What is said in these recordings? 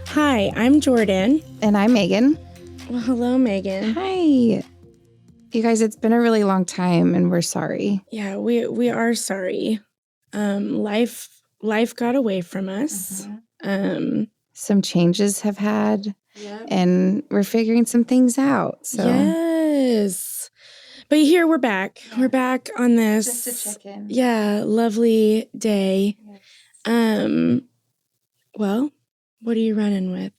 Hi, I'm Jordan. And I'm Meagan. Well, hello, Meagan. Hi. You guys, it's been a really long time and we're sorry. Yeah, we are sorry. Life got away from us. Some changes have had, Yep. and we're figuring some things out. So Yes. But here we're back. Yeah. We're back on this. Just to check in. Yeah, lovely day. Yes. Well, what are you running with?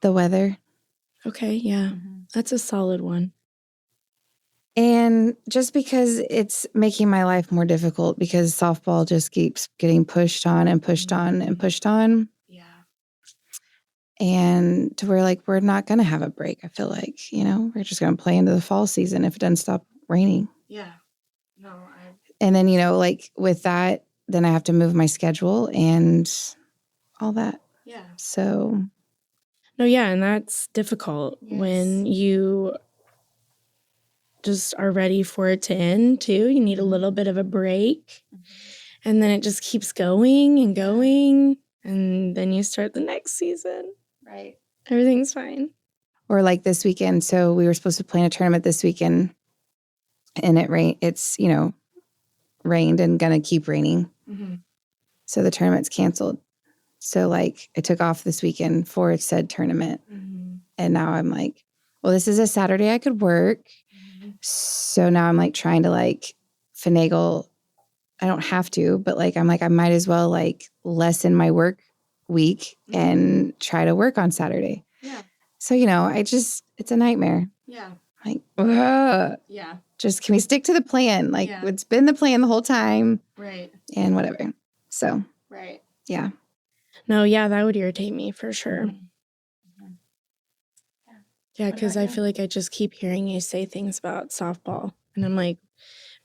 The weather. Okay, yeah. That's a solid one. And just because it's making my life more difficult because softball just keeps getting pushed on and pushed on and pushed on. Yeah. And to where we're not going to have a break. I feel like, we're just going to play into the fall season if it doesn't stop raining. Yeah. No, And then, with that, then I have to move my schedule and all that. Yeah. So. No, yeah, and that's difficult when you just are ready for it to end, too. You need a little bit of a break. And then it just keeps going and going. And then you start the next season. Right. Everything's fine. Or like this weekend. So we were supposed to play in a tournament this weekend. And it rained. It's, rained and going to keep raining. So the tournament's canceled. So I took off this weekend for said tournament. And now I'm like, well, this is a Saturday I could work. So now I'm trying to finagle. I don't have to, but I'm I might as well lessen my work week and try to work on Saturday. Yeah. So, it's a nightmare. Yeah. Ugh. Yeah. Just can we stick to the plan? It's been the plan the whole time. Right. And whatever. So. Right. Yeah. No, yeah, that would irritate me for sure. Yeah, because I feel like I just keep hearing you say things about softball. And I'm like,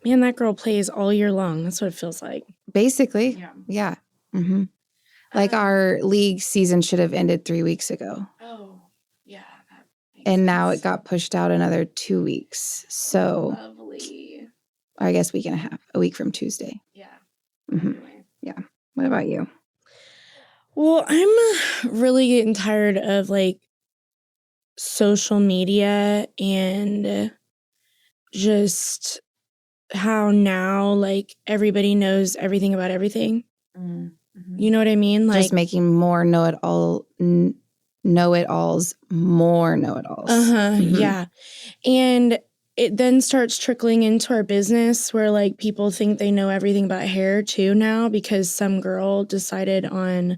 man, that girl plays all year long. That's what it feels like. Basically. Yeah. Mm-hmm. Our league season should have ended 3 weeks ago. Oh, yeah. And now it got pushed out another 2 weeks. So. Lovely. I guess week and a half. A week from Tuesday. Yeah. Anyway. Yeah. What about you? Well, I'm really getting tired of social media and just how now everybody knows everything about everything. You know what I mean? Just making more know-it-alls more know-it-alls. Yeah. And it then starts trickling into our business where people think they know everything about hair too now because some girl decided on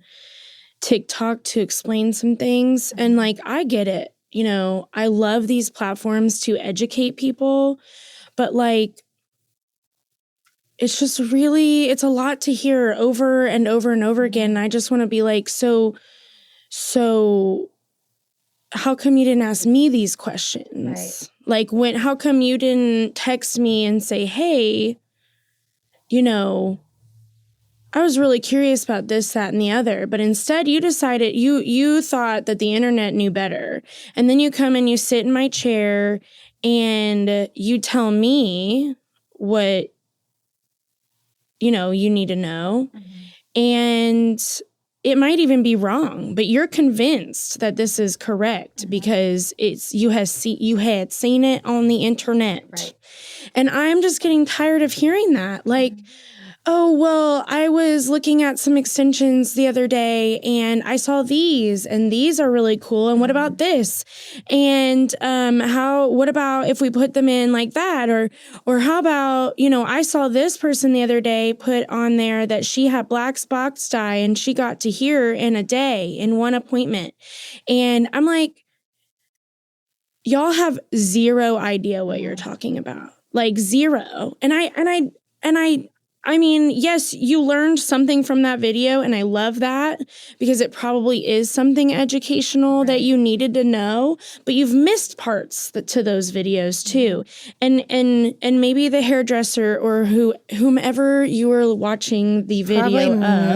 TikTok to explain some things. And I get it. I love these platforms to educate people, but it's just really, it's a lot to hear over and over and over again. And I just want to be so how come you didn't ask me these questions? Right. How come you didn't text me and say, hey, I was really curious about this, that, and the other, but instead you decided you thought that the internet knew better. And then you come and you sit in my chair and you tell me what, you need to know. And it might even be wrong, but you're convinced that this is correct because you had seen it on the internet. Right. And I'm just getting tired of hearing that. Oh, well, I was looking at some extensions the other day and I saw these and these are really cool. And what about this? And what about if we put them in like that? Or how about, I saw this person the other day put on there that she had black spots dye and she got to here in a day in one appointment. And I'm like, y'all have zero idea what you're talking about. Zero. I mean, yes, you learned something from that video, and I love that because it probably is something educational that you needed to know, but you've missed parts to those videos too. And maybe the hairdresser or whomever you were watching the video probably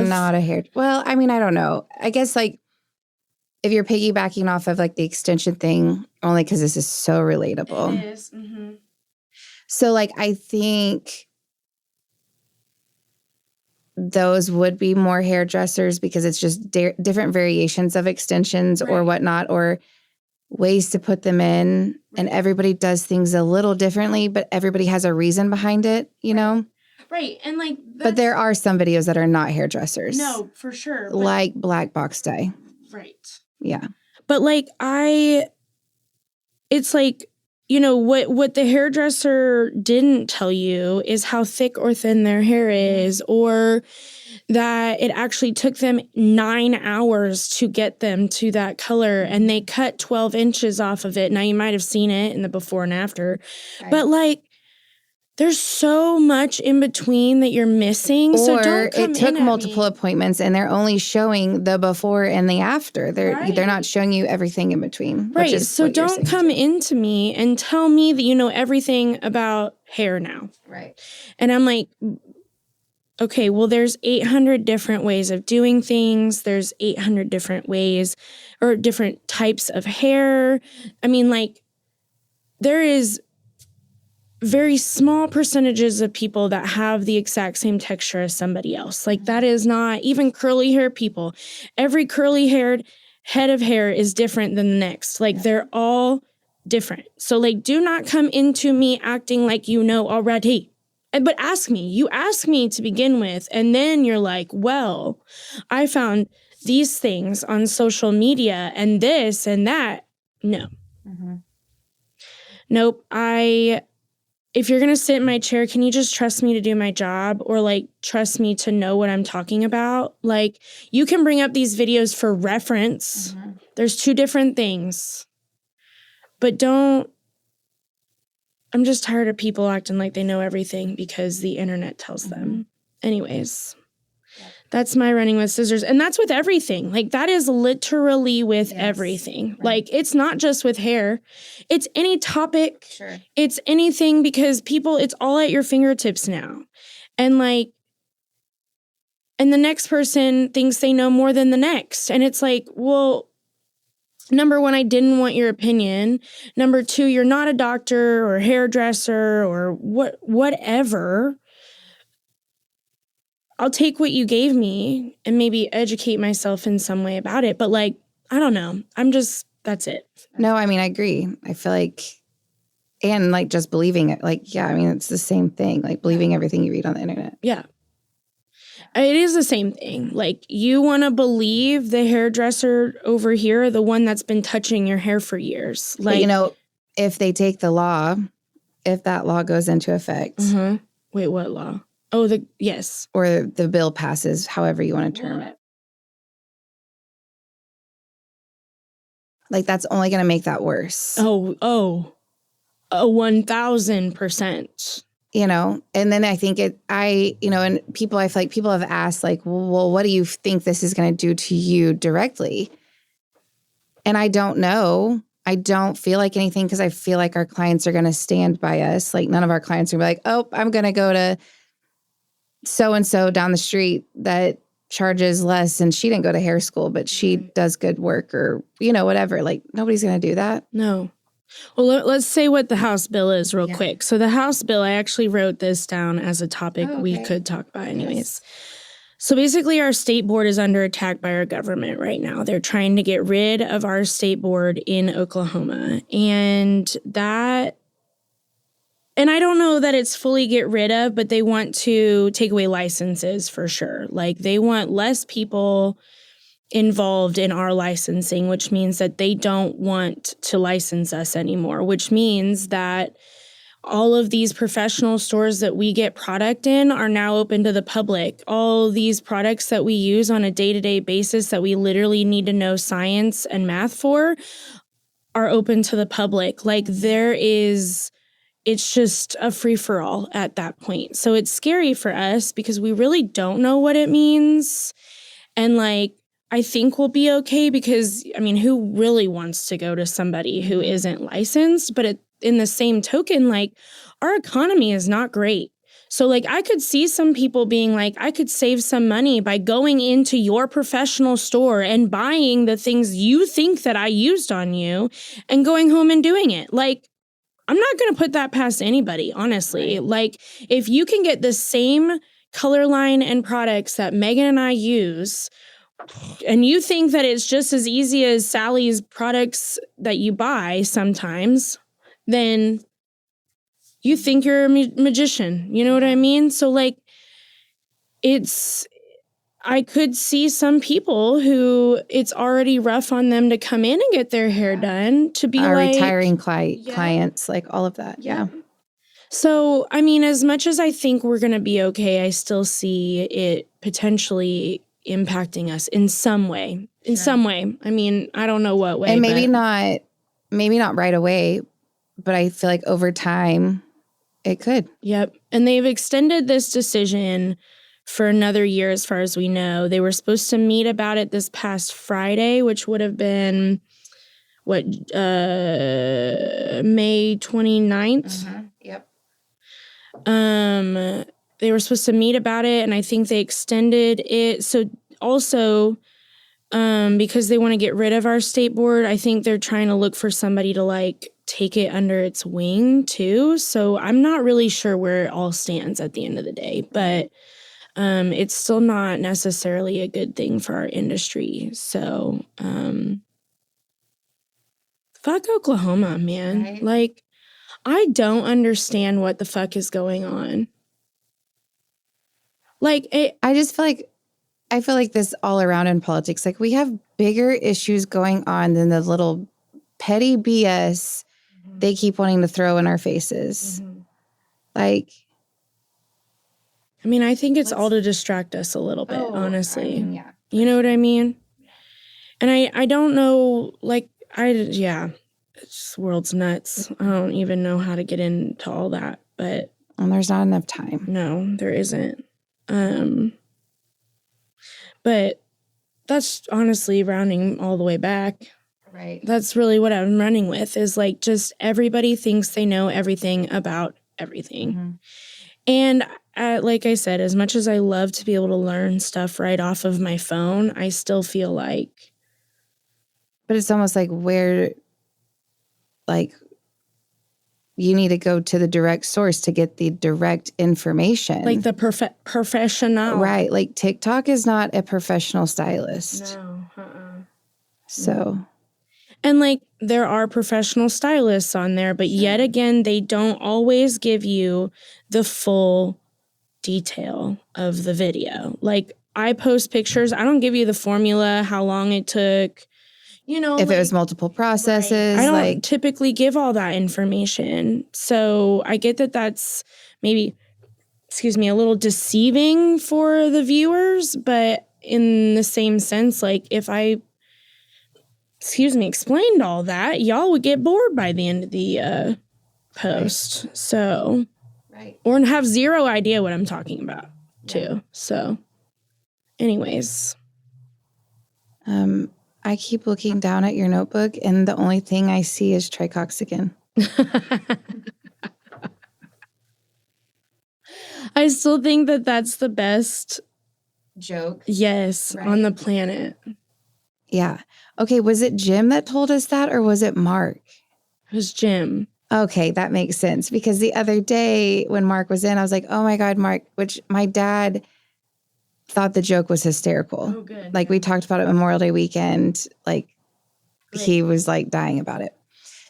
of. Not a hair. Well, I mean, I don't know. I guess if you're piggybacking off of like the extension thing, only because this is so relatable. It is. Mm-hmm. So like, I think those would be more hairdressers because it's just different variations of extensions or whatnot, or ways to put them in. And everybody does things a little differently, but everybody has a reason behind it, you know? Right. And like, but there are some videos that are not hairdressers. No, for sure. Like black box dye. Right. Yeah. But like, it's like, you know, what the hairdresser didn't tell you is how thick or thin their hair is, or that it actually took them 9 hours to get them to that color, and they cut 12 inches off of it. Now, you might have seen it in the before and after, but like, there's so much in between that you're missing. Or so don't come it took in multiple appointments and they're only showing the before and the after. They're not showing you everything in between. Right. Which is so don't come into me and tell me that you know everything about hair now. Right. And I'm like, okay, well, there's 800 different ways of doing things. There's 800 different ways or different types of hair. I mean, like, there is very small percentages of people that have the exact same texture as somebody else. Like, that is not even curly hair people. Every curly haired head of hair is different than the next. Like, they're all different. So, like, do not come into me acting like you know already. But ask me. You ask me to begin with, and then you're like, well, I found these things on social media and this and that. No. Mm-hmm. Nope. If you're going to sit in my chair, can you just trust me to do my job, or like trust me to know what I'm talking about? Like, you can bring up these videos for reference. Mm-hmm. There's two different things. But don't, I'm just tired of people acting like they know everything because the internet tells them. Anyways, that's my running with scissors. And that's with everything. Like, that is literally with everything. Right. Like, it's not just with hair. It's any topic. Sure. It's anything, because people, it's all at your fingertips now. And like, and the next person thinks they know more than the next. And it's like, well, number one, I didn't want your opinion. Number two, you're not a doctor or hairdresser or whatever. I'll take what you gave me and maybe educate myself in some way about it. But like, I don't know. That's it. No, I mean, I agree. I feel like, and like just believing it. Like, yeah, I mean, it's the same thing. Like believing everything you read on the internet. Yeah. It is the same thing. Like, you want to believe the hairdresser over here, the one that's been touching your hair for years. Like, but, you know, if they take the law, if that law goes into effect. Mm-hmm. Wait, what law? Oh, yes. Or the bill passes, however you want to term it. Like, that's only going to make that worse. Oh, 1,000%. You know, and then I think and I feel like people have asked, like, well, what do you think this is going to do to you directly? And I don't know. I don't feel like anything, because I feel like our clients are going to stand by us. Like, none of our clients are going to be like, oh, I'm going to go to so-and-so down the street that charges less and she didn't go to hair school, but she does good work, or, whatever. Like, nobody's going to do that. No. Well, let's say what the House bill is real quick. So the House bill, I actually wrote this down as a topic we could talk about anyways. Yes. So basically, our state board is under attack by our government right now. They're trying to get rid of our state board in Oklahoma. And I don't know that it's fully get rid of, but they want to take away licenses for sure. Like, they want less people involved in our licensing, which means that they don't want to license us anymore, which means that all of these professional stores that we get product in are now open to the public. All these products that we use on a day-to-day basis that we literally need to know science and math for are open to the public. Like, it's just a free-for-all at that point. So it's scary for us because we really don't know what it means. And like, I think we'll be okay because, I mean, who really wants to go to somebody who isn't licensed? But in the same token, like, our economy is not great. So like I could see some people being like, I could save some money by going into your professional store and buying the things you think that I used on you and going home and doing it. Like, I'm not going to put that past anybody, honestly. Right. Like, if you can get the same color line and products that Megan and I use, and you think that it's just as easy as Sally's products that you buy sometimes, then you think you're a magician. You know what I mean? So, like, I could see some people who it's already rough on them to come in and get their hair done, to be Our like retiring clients, like all of that. Yeah. So, I mean, as much as I think we're going to be okay, I still see it potentially impacting us in some way. In some way. I mean, I don't know what way. And maybe not right away, but I feel like over time it could. Yep. And they've extended this decision for another year as far as we know. They were supposed to meet about it this past Friday, which would have been May 29th. Yep. They were supposed to meet about it, and I think they extended it. So also, because they want to get rid of our state board, I think they're trying to look for somebody to like take it under its wing too. So I'm not really sure where it all stands at the end of the day, but it's still not necessarily a good thing for our industry. So fuck Oklahoma, man. Right. Like, I don't understand what the fuck is going on. Like, I feel like this all around in politics. Like, we have bigger issues going on than the little petty BS they keep wanting to throw in our faces. Like, I mean, I think it's all to distract us a little bit, honestly. I mean, yeah. You know what I mean? And I don't know, like, it's just, world's nuts. I don't even know how to get into all that, but. And there's not enough time. No, there isn't. But that's honestly rounding all the way back. Right. That's really what I'm running with, is like, just everybody thinks they know everything about everything. Mm-hmm. And like I said, as much as I love to be able to learn stuff right off of my phone, I still feel like. But it's almost like you need to go to the direct source to get the direct information. Like the professional. Right. Like, TikTok is not a professional stylist. No. So. And like, there are professional stylists on there, but yet again, they don't always give you the full detail of the video. Like, I post pictures. I don't give you the formula, how long it took. You know, if it was multiple processes. Right. I don't typically give all that information. So I get that that's maybe, a little deceiving for the viewers. But in the same sense, like, if I, explained all that, y'all would get bored by the end of the post. Right. So, right. Or have zero idea what I'm talking about, too. So, anyways. I keep looking down at your notebook, and the only thing I see is tricoxygen. I still think that that's the best joke. Yes, right. On the planet. Yeah. Okay, was it Jim that told us that, or was it Mark? It was Jim. Okay, that makes sense. Because the other day when Mark was in, I was like, oh my God, Mark, which my dad thought the joke was hysterical. Oh, good. Like, we talked about it Memorial Day weekend. Like, great. He was like dying about it.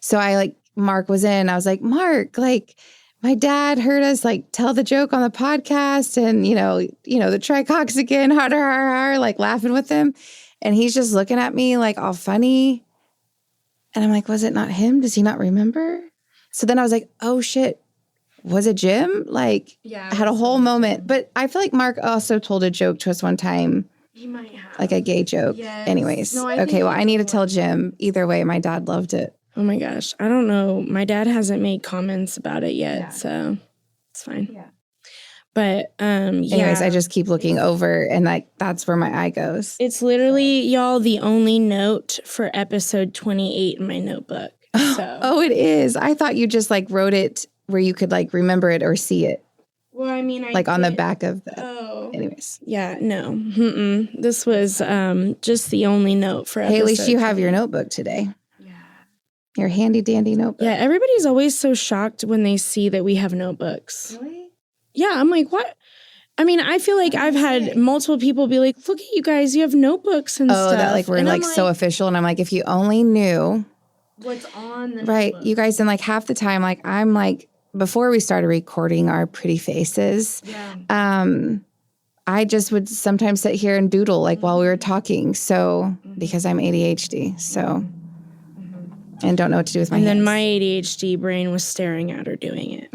So Mark was in. I was like, Mark, like, my dad heard us like tell the joke on the podcast, and you know the tricoxygen, har, like laughing with him, and he's just looking at me like all funny, and I'm like, was it not him? Does he not remember? So then I was like, oh shit. Was it Jim? Like, yeah, I had a whole moment. But I feel like Mark also told a joke to us one time. He might have. Like a gay joke. Yes. Anyways. No, okay, well, I need to tell Jim. Either way, my dad loved it. Oh my gosh. I don't know. My dad hasn't made comments about it yet, so it's fine. Yeah. But, anyways, I just keep looking over, and that's where my eye goes. It's literally, y'all, the only note for episode 28 in my notebook. So. Oh, it is. I thought you just like wrote it where you could like remember it or see it. Well, I mean, like on the back of the. Oh. Anyways. Yeah, no. This was just the only note for episode Hey, at least you have 20. your notebook today. Yeah. Your handy dandy notebook. Yeah, everybody's always so shocked when they see that we have notebooks. Really? Yeah, I'm like, what? I mean, I feel like I've had multiple people be like, look at you guys, you have notebooks and stuff. Oh, that like we're and like so official. And I'm like, if you only knew what's on the right, notebook. you guys, and like half the time, like I'm like, before we started recording our pretty faces, I just would sometimes sit here and doodle like while we were talking. So because I'm ADHD, so and don't know what to do with my hands. And then my ADHD brain was staring at her doing it.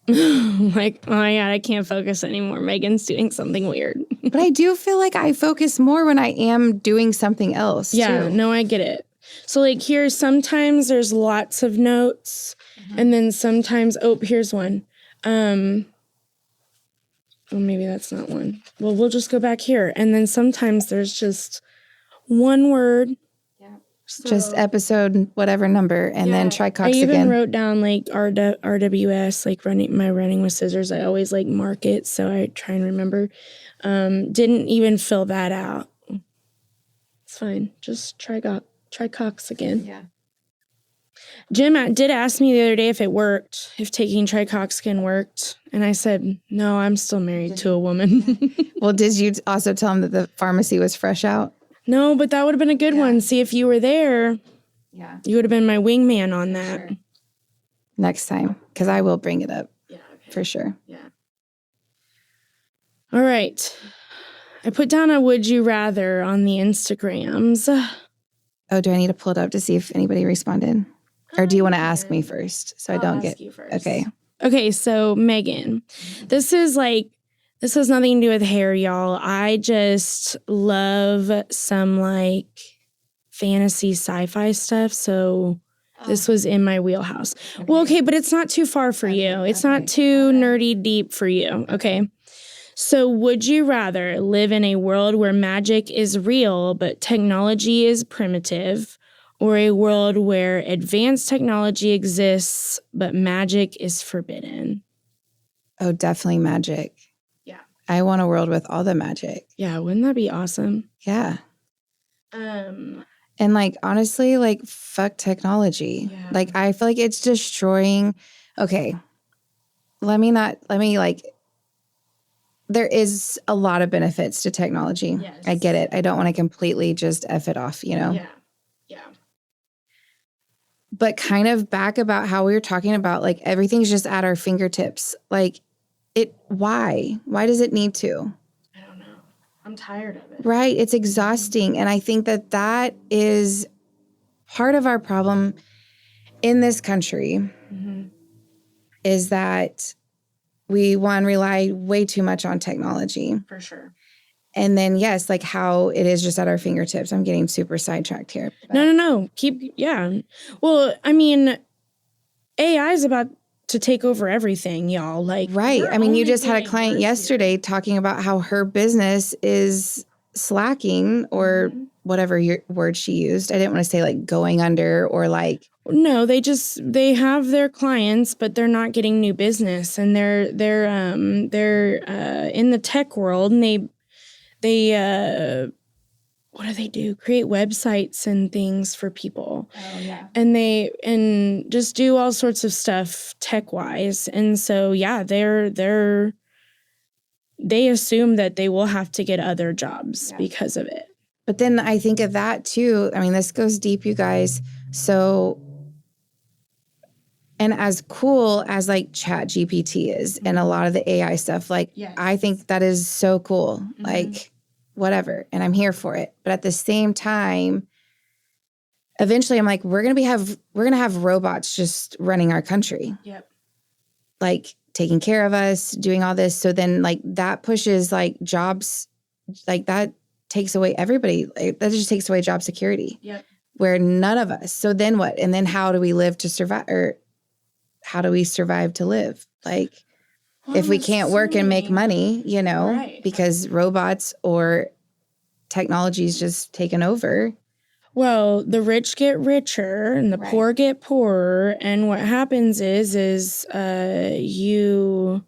Like, oh my God, I can't focus anymore. Megan's doing something weird. But I do feel like I focus more when I am doing something else. Yeah, too. no, I get it. So like here, sometimes there's lots of notes, and then sometimes, here's one. Well, maybe that's not one. Well, we'll just go back here. And then sometimes there's just one word. Yeah. Just episode, whatever number, and then try Cox again. I even again. wrote down like RWS, like running with scissors. I always like mark it, so I try and remember. Didn't even fill that out. It's fine. Just try Cox again. Yeah. Jim did ask me the other day if it worked, if taking tricoxcan worked. And I said, no, I'm still married to a woman. Well, did you also tell him that the pharmacy was fresh out? No, but that would have been a good one. See, if you were there, you would have been my wingman on that. Sure. Next time, because I will bring it up. Yeah, okay. For sure. Yeah. All right. I put down a would you rather on the Instagrams. Oh, do I need to pull it up to see if anybody responded? Or do you want to ask me first so I don't get you first. Okay. Okay, so Megan, this has nothing to do with hair, y'all. I just love some like fantasy sci-fi stuff, so this was in my wheelhouse. Okay. Well, okay, but it's not too far for you. It's not too nerdy deep for you. Okay. So would you rather live in a world where magic is real but technology is primitive, or a world where advanced technology exists but magic is forbidden? Oh, definitely magic. Yeah. I want a world with all the magic. Yeah, wouldn't that be awesome? Yeah. And like honestly, like fuck technology. Yeah. Like I feel like it's destroying. Okay. There is a lot of benefits to technology. Yes. I get it. I don't want to completely just F it off, you know? Yeah. Yeah. But kind of back about how we were talking about, like, everything's just at our fingertips. Like, why? Why does it need to? I don't know. I'm tired of it. Right. It's exhausting. And I think that is part of our problem in this country is that we, rely way too much on technology. For sure. And then, yes, like how it is just at our fingertips. I'm getting super sidetracked here. No. Well, I mean, AI is about to take over everything, y'all. Like, right. I mean, you just had a client yesterday talking about how her business is slacking or whatever word she used. I didn't want to say like going under or like. No, they have their clients, but they're not getting new business, and they're in the tech world, and they what do they do? Create websites and things for people. Oh yeah. And just do all sorts of stuff tech wise. And so yeah, they assume that they will have to get other jobs because of it. But then I think of that too. I mean, this goes deep, you guys. So, and as cool as like Chat GPT is and a lot of the AI stuff, like I think that is so cool. Like whatever. And I'm here for it. But at the same time, eventually I'm like, we're going to have robots just running our country. Yep. Like taking care of us, doing all this. So then like that pushes like jobs, like that takes away everybody. Like, that just takes away job security. Yep. Where none of us. So then what? And then how do we live to survive? Or how do we survive to live? Like, if we can't work and make money, you know, because robots or technology's just taken over. Well, the rich get richer and the poor get poorer. And what happens is you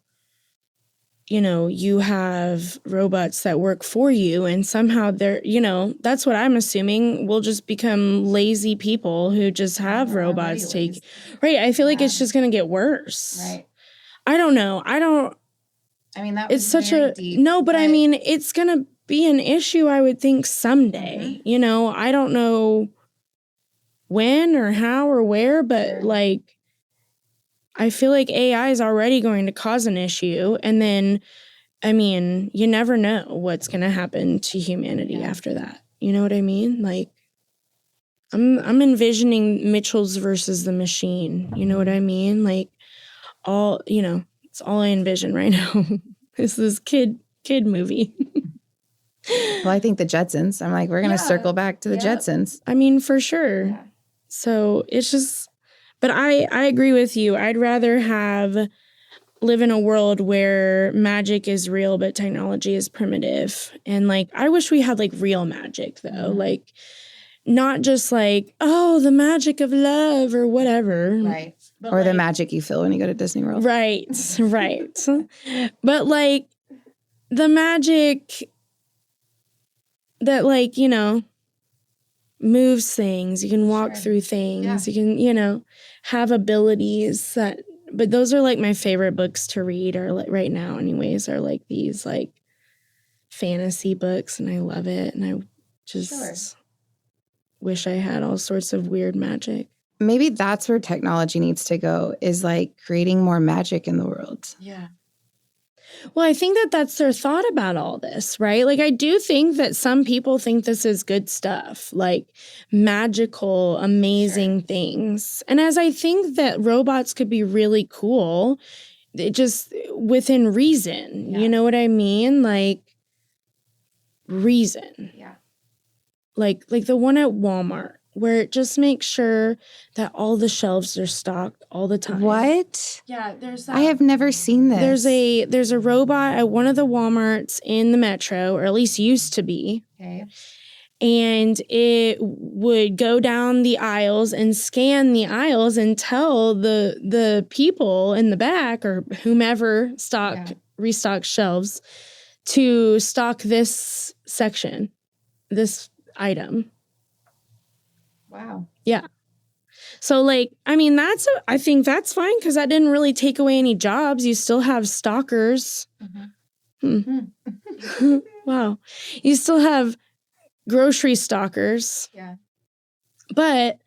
you have robots that work for you, and somehow they're, that's what I'm assuming. We'll just become lazy people who just have robots take. Right. I feel like it's just going to get worse. Right. I don't know. I mean, that it's was such very a deep. no, but I mean, it's going to be an issue, I would think, someday. I don't know when or how or where, but like, I feel like AI is already going to cause an issue. And then, I mean, you never know what's going to happen to humanity after that. You know what I mean? Like, I'm envisioning Mitchell's versus the Machine. You know what I mean? Like, it's all I envision right now. It's this kid movie. Well, I think the Jetsons. I'm like, we're going to circle back to the Jetsons. I mean, for sure. Yeah. So it's just, but I agree with you. I'd rather live in a world where magic is real, but technology is primitive. And like, I wish we had like real magic though. Like, not just like, oh, the magic of love or whatever. Right. Or the magic you feel when you go to Disney World. Right. But like the magic that like, moves things. You can walk through things. You can, have abilities but those are like my favorite books to read, or like right now anyways, are like these like fantasy books, and I love it. And I just wish I had all sorts of weird magic. Maybe that's where technology needs to go, is like creating more magic in the world. Yeah. Well, I think that's their thought about all this, right? Like, I do think that some people think this is good stuff, like magical, amazing things. And as I think that robots could be really cool, it just within reason. You know what I mean? Like, reason. Yeah. Like the one at Walmart, where it just makes sure that all the shelves are stocked all the time. What? Yeah, there's that. I have never seen this. There's a robot at one of the Walmarts in the metro, or at least used to be. Okay. And it would go down the aisles and scan the aisles and tell the people in the back, or whomever restocked shelves, to stock this section, this item. Wow. Yeah. So, like, I mean, I think that's fine, because that didn't really take away any jobs. You still have stalkers. Wow. You still have grocery stalkers. Yeah. But,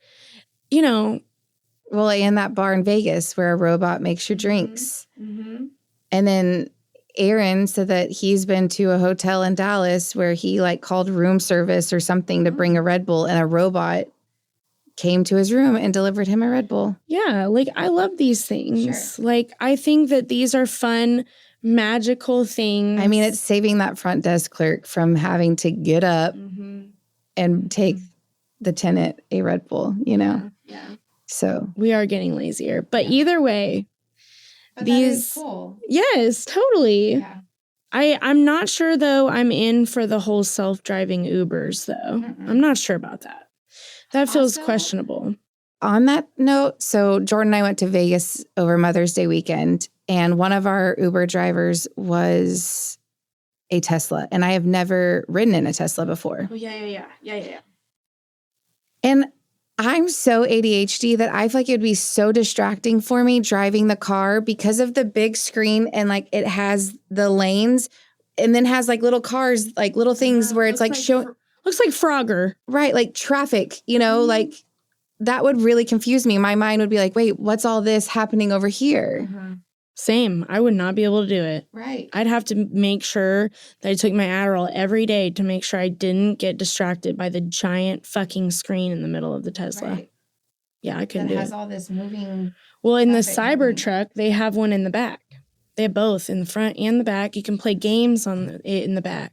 Well, and that bar in Vegas where a robot makes your drinks. And then Aaron said that he's been to a hotel in Dallas where he like called room service or something to bring a Red Bull, and a robot came to his room and delivered him a Red Bull. Yeah, like I love these things. Sure. Like I think that these are fun, magical things. I mean, it's saving that front desk clerk from having to get up and take the tenant a Red Bull, Yeah. So we are getting lazier. But either way, but that is cool. Yes, totally. Yeah. I'm not sure, though, I'm in for the whole self-driving Ubers, though. I'm not sure about that. That feels questionable. On that note, so Jordan and I went to Vegas over Mother's Day weekend, and one of our Uber drivers was a Tesla, and I have never ridden in a Tesla before. Oh, yeah. And I'm so ADHD that I feel like it would be so distracting for me driving the car because of the big screen, and like it has the lanes and then has like little cars, like little things where it's like showing. Looks like Frogger. Right, like traffic, like that would really confuse me. My mind would be like, wait, what's all this happening over here? Same. I would not be able to do it. Right. I'd have to make sure that I took my Adderall every day to make sure I didn't get distracted by the giant fucking screen in the middle of the Tesla. Right. Yeah, I couldn't do it. It has all this moving. Well, in the Cybertruck, they have one in the back. They have both in the front and the back. You can play games on it in the back.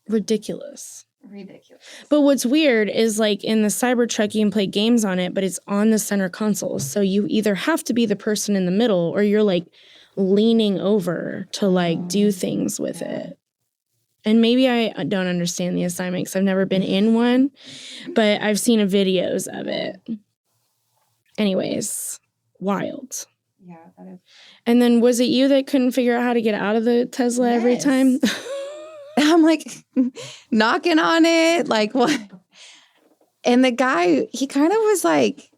Ridiculous. But what's weird is like in the Cybertruck, you can play games on it, but it's on the center console. So you either have to be the person in the middle, or you're like leaning over to like do things with it. And maybe I don't understand the assignment because I've never been in one, but I've seen videos of it. Anyways, wild. Yeah, that is. And then was it you that couldn't figure out how to get out of the Tesla every time? I'm like knocking on it, like what? And the guy, he kind of was like,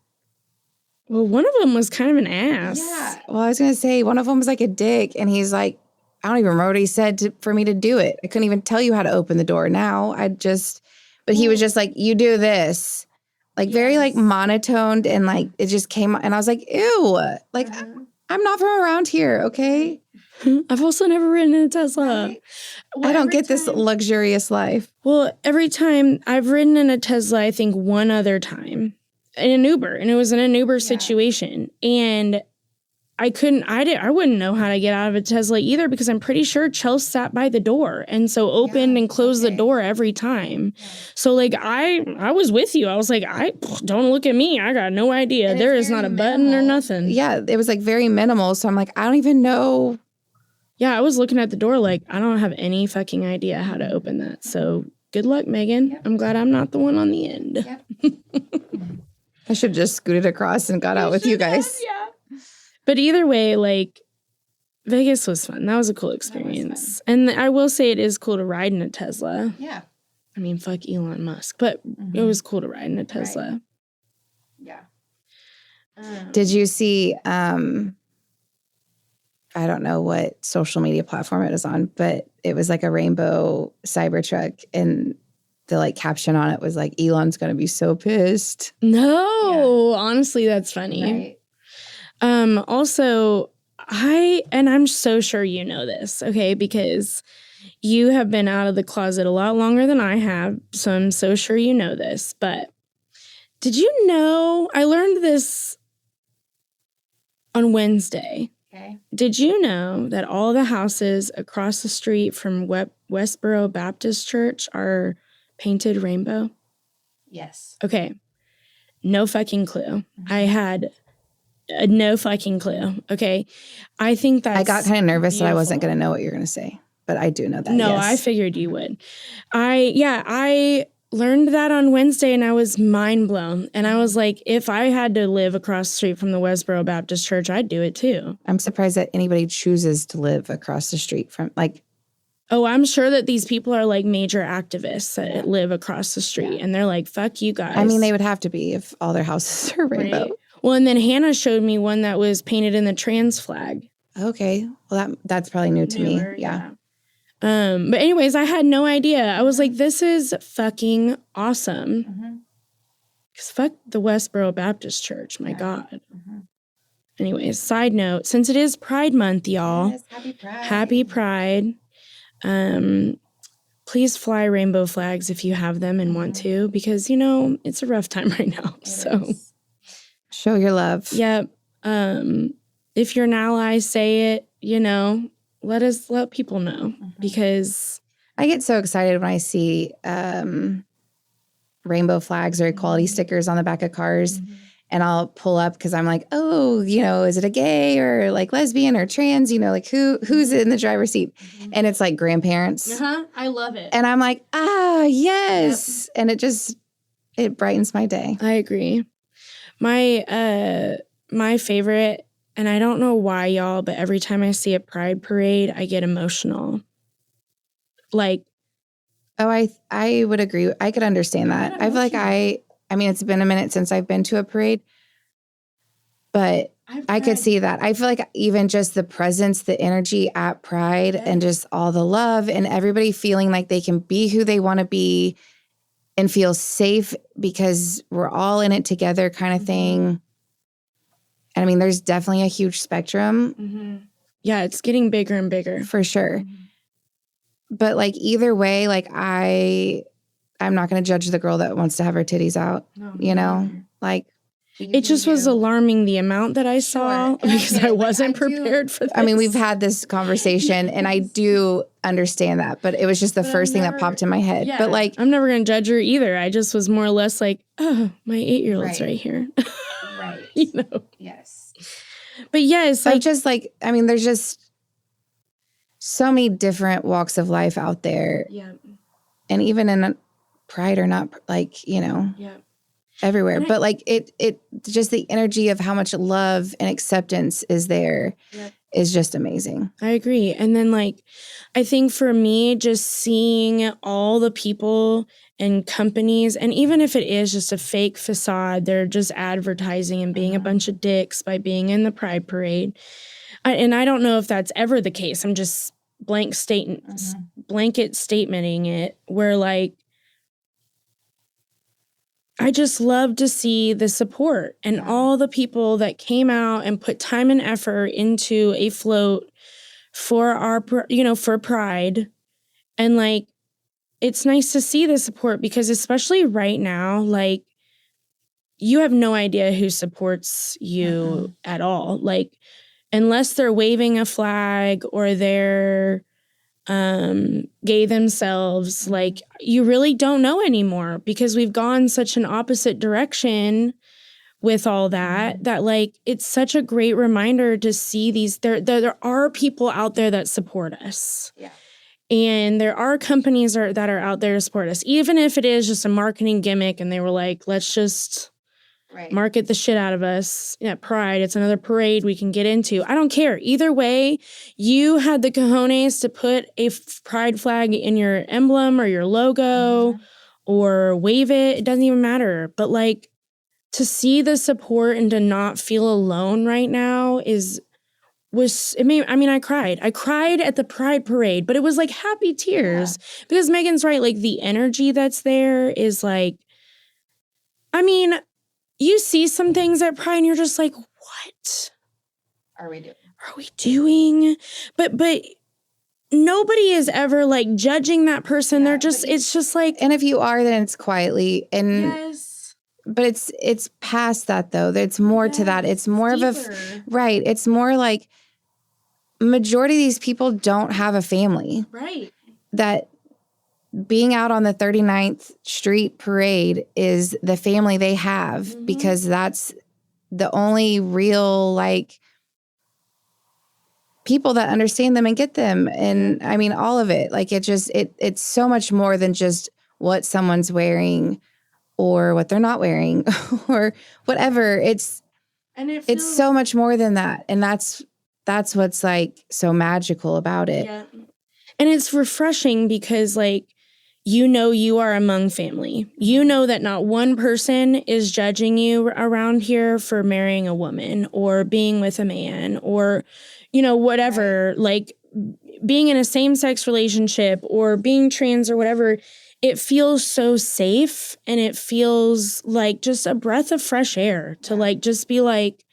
well, one of them was kind of an ass. yeah. Well, I was going to say one of them was like a dick. And he's like, I don't even remember what he said for me to do it. I couldn't even tell you how to open the door. Now but he was just like, you do this. Like very like monotoned and like it just came. And I was like, ew, like I'm not from around here. Okay. I've also never ridden in a Tesla. Right? I don't get this luxurious life. Well, every time I've ridden in a Tesla, I think one other time in an Uber, and it was in an Uber situation. And I wouldn't know how to get out of a Tesla either because I'm pretty sure Chelsea sat by the door and so opened and closed the door every time. Yeah. So like I was with you. I was like, don't look at me. I got no idea. There is not a button or nothing. Yeah, it was like very minimal. So I'm like, I don't even know. Yeah, I was looking at the door like, I don't have any fucking idea how to open that. So good luck, Megan. Yep. I'm glad I'm not the one on the end. Yep. I should have just scooted across and got out with you guys. Yeah. But either way, like, Vegas was fun. That was a cool experience. And I will say it is cool to ride in a Tesla. Yeah. I mean, fuck Elon Musk. But it was cool to ride in a Tesla. Right. Yeah. Did you see, I don't know what social media platform it was on, but it was like a rainbow Cybertruck. And the like caption on it was like, Elon's going to be so pissed. No, honestly, that's funny. Right. Also, I'm so sure you know this, okay, because you have been out of the closet a lot longer than I have, so I'm so sure you know this, but did you know, I learned this on Wednesday. Okay. Did you know that all the houses across the street from Westboro Baptist Church are painted rainbow? Yes. Okay. No fucking clue. I had no fucking clue. Okay. I think that's I got kind of nervous beautiful. that I wasn't going to know what you were going to say, but I do know that. No, yes. I figured you would. I learned that on Wednesday and I was mind blown. And I was like, if I had to live across the street from the Westboro Baptist Church, I'd do it too. I'm surprised that anybody chooses to live across the street from like. Oh, I'm sure that these people are like major activists that live across the street and they're like, fuck you guys. I mean, they would have to be if all their houses are rainbow. Right. Well, and then Hannah showed me one that was painted in the trans flag. Okay. Well, that's probably new to me. Yeah. But anyways, I had no idea. I was like, this is fucking awesome. Because fuck the Westboro Baptist Church. My God. Anyways, side note, since it is Pride Month, y'all. Yes, happy Pride. Happy Pride. Please fly rainbow flags if you have them and want to. Because, you know, it's a rough time right now. Show your love. Yep. If you're an ally, say it, you know, let people know because I get so excited when I see rainbow flags or equality stickers on the back of cars and I'll pull up because I'm like, oh, you know, is it a gay or like lesbian or trans? You know, like who's in the driver's seat? And it's like grandparents. I love it. And I'm like, yes. Yep. And it brightens my day. I agree. My favorite, and I don't know why, y'all, but every time I see a pride parade, I get emotional. Like, oh, I would agree. I could understand that. I feel like I mean, it's been a minute since I've been to a parade, but I could see that. I feel like even just the presence, the energy at Pride and just all the love and everybody feeling like they can be who they want to be and feel safe because we're all in it together kind of thing. And I mean, there's definitely a huge spectrum. Yeah, it's getting bigger and bigger. For sure. But like either way, like I'm not going to judge the girl that wants to have her titties out, you know? Like it just was alarming the amount that I saw because I wasn't prepared for this. I mean, we've had this conversation and I do understand that, but it was just the first thing that popped in my head. Yeah, but like, I'm never going to judge her either. I just was more or less like, oh, my 8-year-old's right here. Right. You know? Yes. But yes, like just like, I mean, there's just so many different walks of life out there. Yeah. And even in Pride or not, like, you know. Yeah. everywhere. But like it just the energy of how much love and acceptance is there is just amazing. I agree. And then like, I think for me, just seeing all the people and companies, and even if it is just a fake facade, they're just advertising and being a bunch of dicks by being in the Pride Parade. And I don't know if that's ever the case. I'm just blanket statementing it, where like, I just love to see the support and all the people that came out and put time and effort into a float for our, for Pride. And like, it's nice to see the support because especially right now, like, you have no idea who supports you at all. Like, unless they're waving a flag or they're gay themselves, like, you really don't know anymore because we've gone such an opposite direction with all that, that like, it's such a great reminder to see these, there are people out there that support us. Yeah. And there are companies that are out there to support us, even if it is just a marketing gimmick and they were like, let's just market the shit out of us at Pride. It's another parade we can get into. I don't care. Either way, you had the cojones to put a Pride flag in your emblem or your logo or wave it. It doesn't even matter. But like, to see the support and to not feel alone right now I cried. I cried at the Pride Parade, but it was like happy tears because Megan's right. Like, the energy that's there is like, I mean, you see some things at Pride and you're just like, what are we doing? But nobody is ever like judging that person. They're just, it's just like, and if you are, then it's quietly and but it's past that though. It's more to that. It's more deeper. It's more like majority of these people don't have a family. Right. That being out on the 39th Street Parade is the family they have because that's the only real like people that understand them and get them. And I mean, all of it, like it's so much more than just what someone's wearing or what they're not wearing or whatever. It's so much more than that. And that's what's like so magical about it. Yeah. And it's refreshing because like, you are among family. You know that not one person is judging you around here for marrying a woman or being with a man or, whatever, like being in a same-sex relationship or being trans or whatever. It feels so safe and it feels like just a breath of fresh air to like just be like,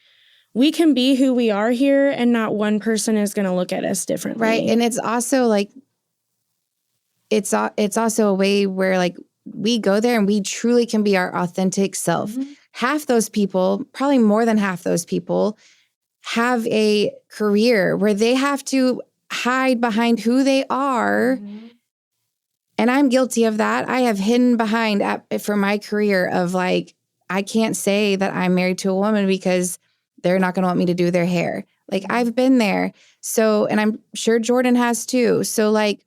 we can be who we are here and not one person is going to look at us differently. Right. And it's also like, it's also a way where like we go there and we truly can be our authentic self. Half those people, probably more than half those people, have a career where they have to hide behind who they are. And I'm guilty of that. I have hidden behind for my career of like, I can't say that I'm married to a woman because they're not going to want me to do their hair. Like I've been there. So, and I'm sure Jordan has too. So like,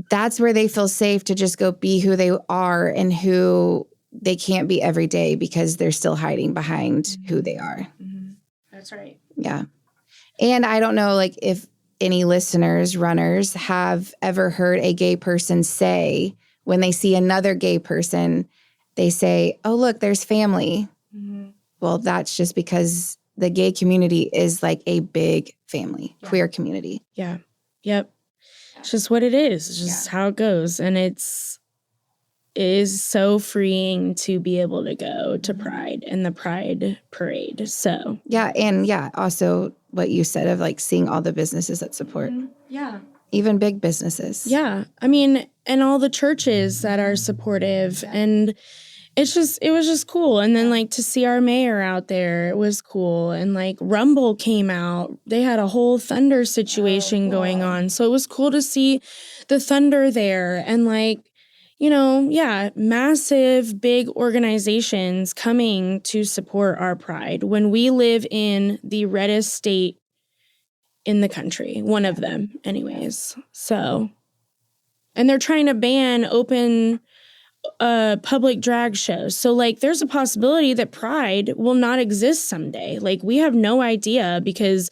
that's where they feel safe to just go be who they are and who they can't be every day because they're still hiding behind who they are. That's right. Yeah. And I don't know, like if any listeners, runners have ever heard a gay person say when they see another gay person, they say, oh, look, there's family. Well, that's just because the gay community is like a big family, queer community. Yeah. Yep. It's just what it is. It's just how it goes. And it is so freeing to be able to go to Pride and the Pride Parade. So. Yeah. And also what you said of like seeing all the businesses that support. Yeah. Even big businesses. Yeah. I mean, and all the churches that are supportive and it was just cool. And then like to see our mayor out there, it was cool. And like Rumble came out, they had a whole Thunder situation going on. So it was cool to see the Thunder there and like, massive big organizations coming to support our Pride when we live in the reddest state in the country, one of them anyways. So, and they're trying to ban public drag shows. So like there's a possibility that Pride will not exist someday. Like we have no idea because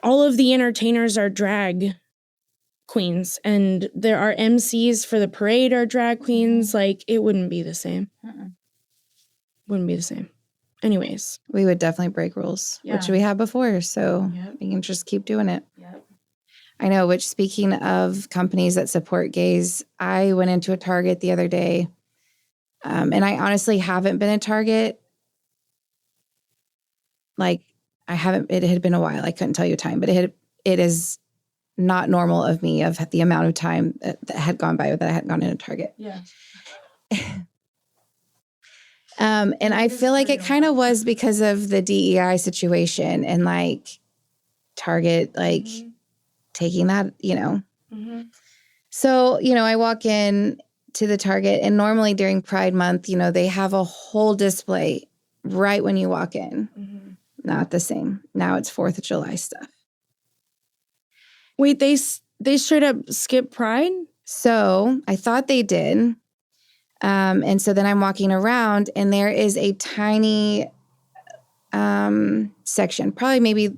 all of the entertainers are drag queens and there are MCs for the parade are drag queens. Like it wouldn't be the same. Wouldn't be the same. Anyways. We would definitely break rules, which we have before. So we can just keep doing it. Yep. I know, which speaking of companies that support gays, I went into a Target the other day. And I honestly haven't been at Target. Like it had been a while. I couldn't tell you a time, but it is not normal of me of the amount of time that had gone by that I hadn't gone into Target. Yeah. And I feel like it kind of was because of the DEI situation and like Target, like taking that, So, I walk in to the Target and normally during Pride Month, they have a whole display right when you walk in. Not the same. Now it's 4th of July stuff. Wait, they straight up skip Pride? So I thought they did. And so then I'm walking around and there is a tiny section, probably maybe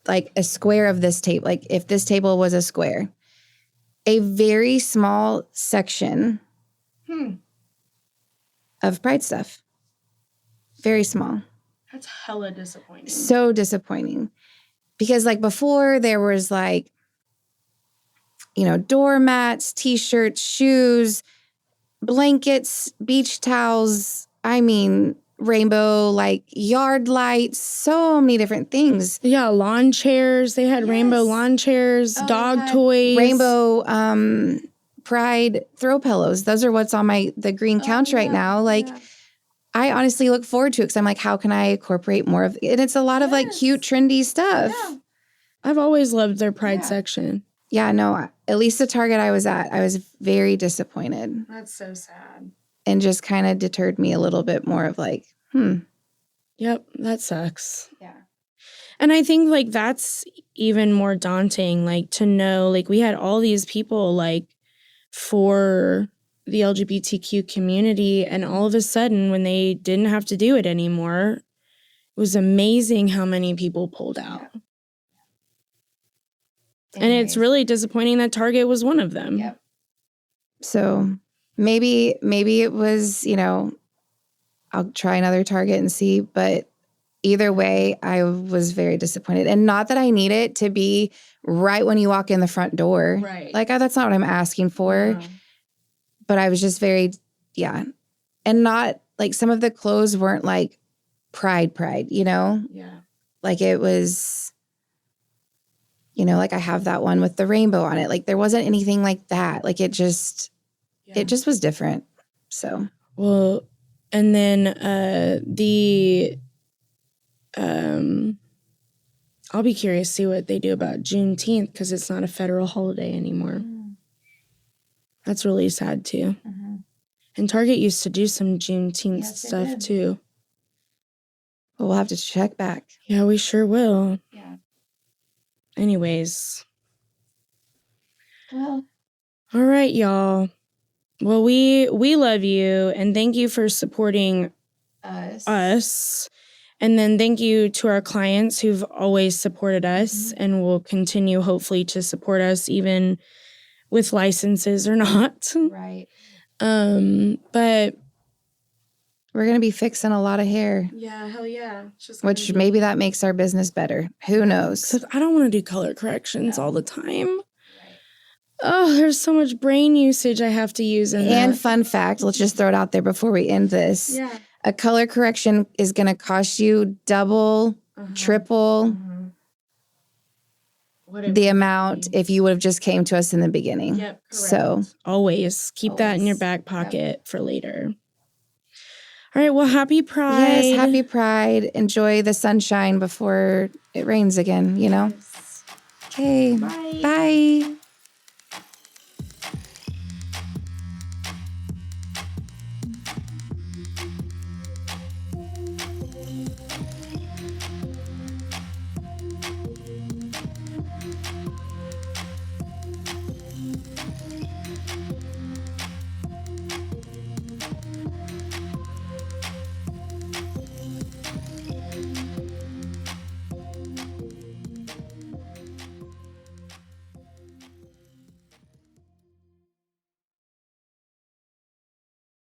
like a square of this table. Like if this table was a square, a very small section of Pride stuff. Very small. That's hella disappointing. So disappointing. Because like before there was like, doormats, t-shirts, shoes, blankets, beach towels, rainbow, like yard lights, so many different things. Yeah, lawn chairs. They had rainbow lawn chairs, dog toys. Rainbow Pride throw pillows. Those are what's on the green couch right now. Like, I honestly look forward to it because I'm like, how can I incorporate more of it? And it's a lot of like cute, trendy stuff. Yeah. I've always loved their Pride section. Yeah, no, at least the Target I was at, I was very disappointed. That's so sad. And just kind of deterred me a little bit more of like, Yep, that sucks. Yeah. And I think like that's even more daunting, like to know like we had all these people like for the LGBTQ community and all of a sudden when they didn't have to do it anymore, it was amazing how many people pulled out. Yeah. And it's really disappointing that Target was one of them. Yep. So maybe it was, I'll try another Target and see. But either way, I was very disappointed. And not that I need it to be right when you walk in the front door. Right. Like, that's not what I'm asking for. No. But I was just very, And not, like, some of the clothes weren't, like, pride, Yeah. Like, it was... like I have that one with the rainbow on it. Like there wasn't anything like that. Like it just was different. So. Well, and then I'll be curious to see what they do about Juneteenth because it's not a federal holiday anymore. That's really sad too. And Target used to do some Juneteenth stuff too. Well, we'll have to check back. Yeah, we sure will. Yeah. Anyways. Well. All right, y'all. Well, we love you and thank you for supporting us. And then thank you to our clients who've always supported us and will continue hopefully to support us even with licenses or not. Right. But we're going to be fixing a lot of hair. Yeah, hell yeah. Which maybe that makes our business better. Who knows? I don't want to do color corrections all the time. Right. Oh, there's so much brain usage I have to use in that. And fun fact, let's just throw it out there before we end this. Yeah. A color correction is going to cost you double, triple the amount if you would have just came to us in the beginning. Yep, correct. So always keep that in your back pocket for later. All right, well, happy Pride. Yes, happy Pride. Enjoy the sunshine before it rains again, Yes. Okay, bye.